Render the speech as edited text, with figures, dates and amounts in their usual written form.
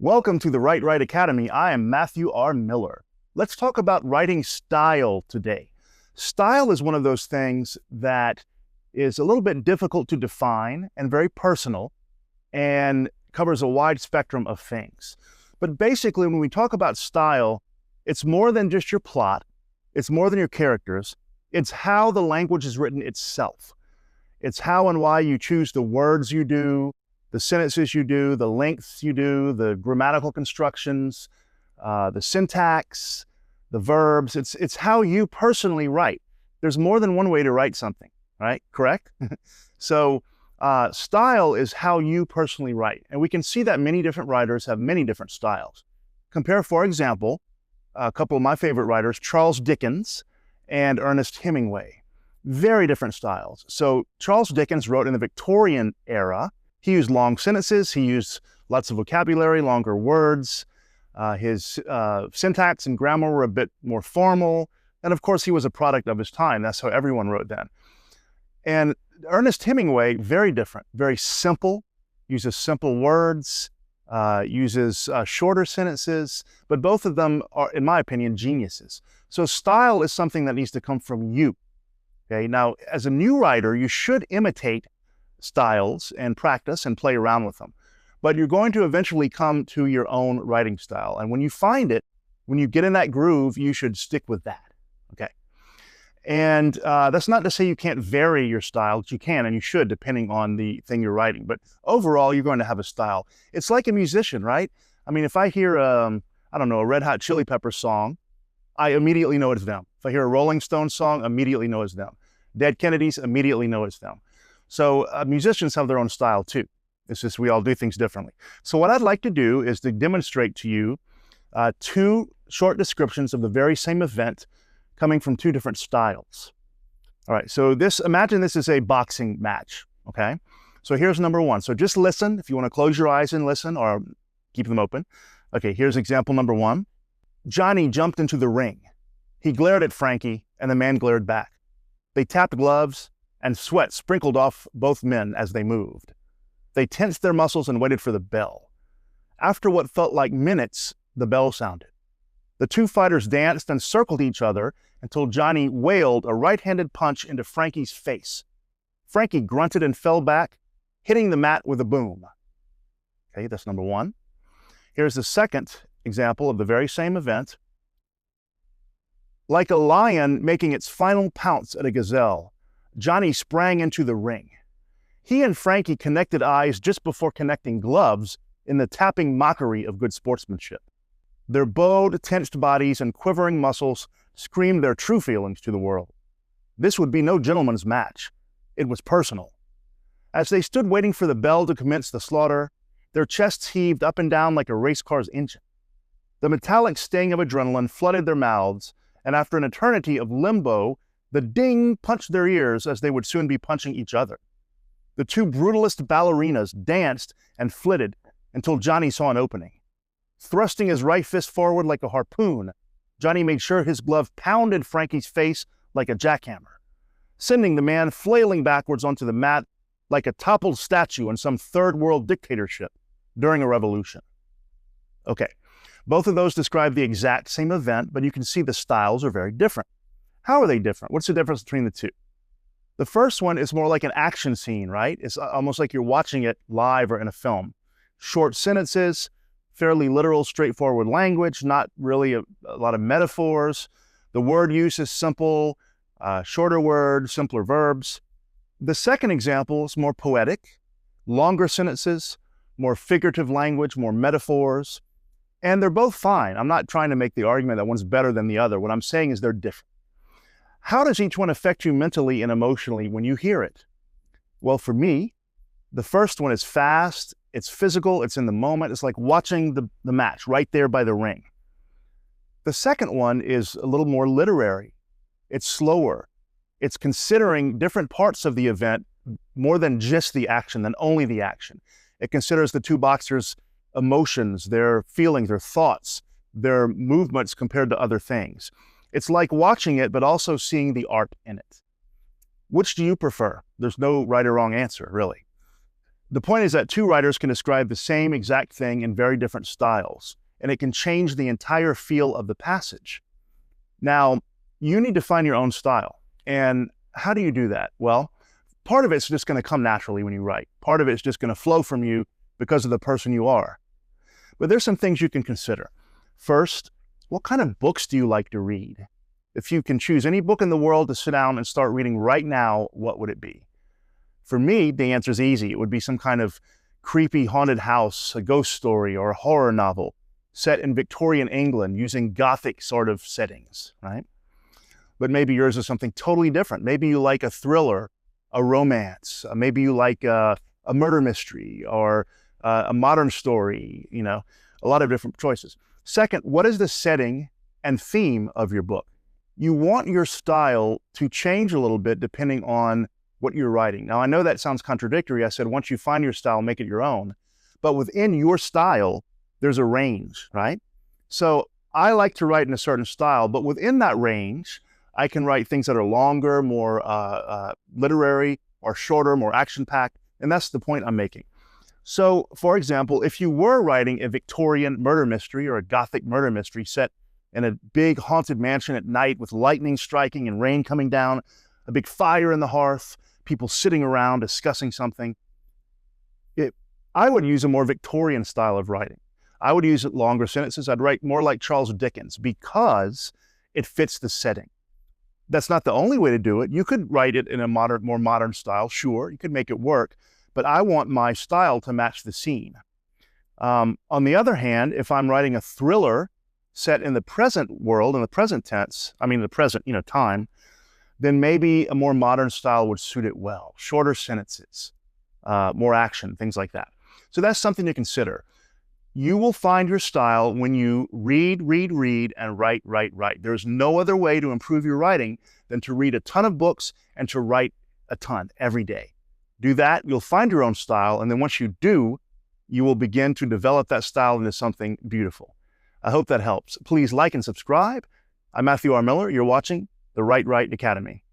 Welcome to the Write Academy. I am Matthew R. Miller. Let's talk about writing style today. Style is one of those things that is a little bit difficult to define and very personal and covers a wide spectrum of things. But basically, when we talk about style, it's more than just your plot. It's more than your characters. It's how the language is written itself. It's how and why you choose the words you do, the sentences you do, the lengths you do, the grammatical constructions, the syntax, the verbs. It's how you personally write. There's more than one way to write something, right? Correct? So style is how you personally write. And we can see that many different writers have many different styles. Compare, for example, a couple of my favorite writers, Charles Dickens and Ernest Hemingway. Very different styles. So Charles Dickens wrote in the Victorian era. He used long sentences. He used lots of vocabulary, longer words. His syntax and grammar were a bit more formal. And of course, he was a product of his time. That's how everyone wrote then. And Ernest Hemingway, very different, very simple, uses simple words, uses shorter sentences, but both of them are, in my opinion, geniuses. So style is something that needs to come from you. Okay, now, as a new writer, you should imitate styles and practice and play around with them. But you're going to eventually come to your own writing style. And when you find it, when you get in that groove, you should stick with that. Okay. And that's not to say you can't vary your style. You can and you should, depending on the thing you're writing. But overall, you're going to have a style. It's like a musician, right? I mean, if I hear, I don't know, a Red Hot Chili Peppers song, I immediately know it's them. If I hear a Rolling Stones song, immediately know it's them. Dead Kennedys, immediately know it's them. So musicians have their own style too. It's just we all do things differently. So what I'd like to do is to demonstrate to you two short descriptions of the very same event coming from two different styles. All right, so imagine this is a boxing match, okay? So here's number one. So just listen. If you want to close your eyes and listen or keep them open. Okay, here's example number one. Johnny jumped into the ring. He glared at Frankie and the man glared back. They tapped gloves and sweat sprinkled off both men as they moved. They tensed their muscles and waited for the bell. After what felt like minutes, the bell sounded. The two fighters danced and circled each other until Johnny wailed a right-handed punch into Frankie's face. Frankie grunted and fell back, hitting the mat with a boom. Okay, that's number one. Here's the second example of the very same event. Like a lion making its final pounce at a gazelle, Johnny sprang into the ring. He and Frankie connected eyes just before connecting gloves in the tapping mockery of good sportsmanship. Their bowed, tensed bodies and quivering muscles screamed their true feelings to the world. This would be no gentleman's match. It was personal. As they stood waiting for the bell to commence the slaughter, their chests heaved up and down like a race car's engine. The metallic sting of adrenaline flooded their mouths, and after an eternity of limbo, the ding punched their ears as they would soon be punching each other. The two brutalist ballerinas danced and flitted until Johnny saw an opening. Thrusting his right fist forward like a harpoon, Johnny made sure his glove pounded Frankie's face like a jackhammer, sending the man flailing backwards onto the mat like a toppled statue in some third world dictatorship during a revolution. Okay, both of those describe the exact same event, but you can see the styles are very different. How are they different? What's the difference between the two? The first one is more like an action scene, right? It's almost like you're watching it live or in a film. Short sentences, fairly literal, straightforward language, not really a lot of metaphors. The word use is simple, shorter words, simpler verbs. The second example is more poetic, longer sentences, more figurative language, more metaphors, and they're both fine. I'm not trying to make the argument that one's better than the other. What I'm saying is they're different. How does each one affect you mentally and emotionally when you hear it? Well, for me, the first one is fast, it's physical, it's in the moment. It's like watching the match right there by the ring. The second one is a little more literary. It's slower. It's considering different parts of the event more than just the action, than only the action. It considers the two boxers' emotions, their feelings, their thoughts, their movements compared to other things. It's like watching it, but also seeing the art in it. Which do you prefer? There's no right or wrong answer, really. The point is that two writers can describe the same exact thing in very different styles, and it can change the entire feel of the passage. Now, you need to find your own style. And how do you do that? Well, part of it's just going to come naturally when you write. Part of it's just going to flow from you because of the person you are. But there's some things you can consider. First, what kind of books do you like to read? If you can choose any book in the world to sit down and start reading right now, what would it be? For me, the answer is easy. It would be some kind of creepy haunted house, a ghost story, or a horror novel set in Victorian England using Gothic sort of settings, right? But maybe yours is something totally different. Maybe you like a thriller, a romance. Maybe you like a murder mystery or a modern story, a lot of different choices. Second, what is the setting and theme of your book? You want your style to change a little bit depending on what you're writing. Now, I know that sounds contradictory. I said, once you find your style, make it your own. But within your style, there's a range, right? So I like to write in a certain style, but within that range, I can write things that are longer, more literary, or shorter, more action-packed, and that's the point I'm making. So, for example, if you were writing a Victorian murder mystery or a Gothic murder mystery set in a big haunted mansion at night with lightning striking and rain coming down, a big fire in the hearth, people sitting around discussing something, I would use a more Victorian style of writing. I would use longer sentences. I'd write more like Charles Dickens because it fits the setting. That's not the only way to do it. You could write it in a more modern style, sure, you could make it work, but I want my style to match the scene. On the other hand, if I'm writing a thriller set in the present world, in the present tense, the present, time, then maybe a more modern style would suit it well. Shorter sentences, more action, things like that. So that's something to consider. You will find your style when you read, and write. There's no other way to improve your writing than to read a ton of books and to write a ton every day. Do that, you'll find your own style, and then once you do, you will begin to develop that style into something beautiful. I hope that helps. Please like and subscribe. I'm Matthew R. Miller. You're watching the Write Right Academy.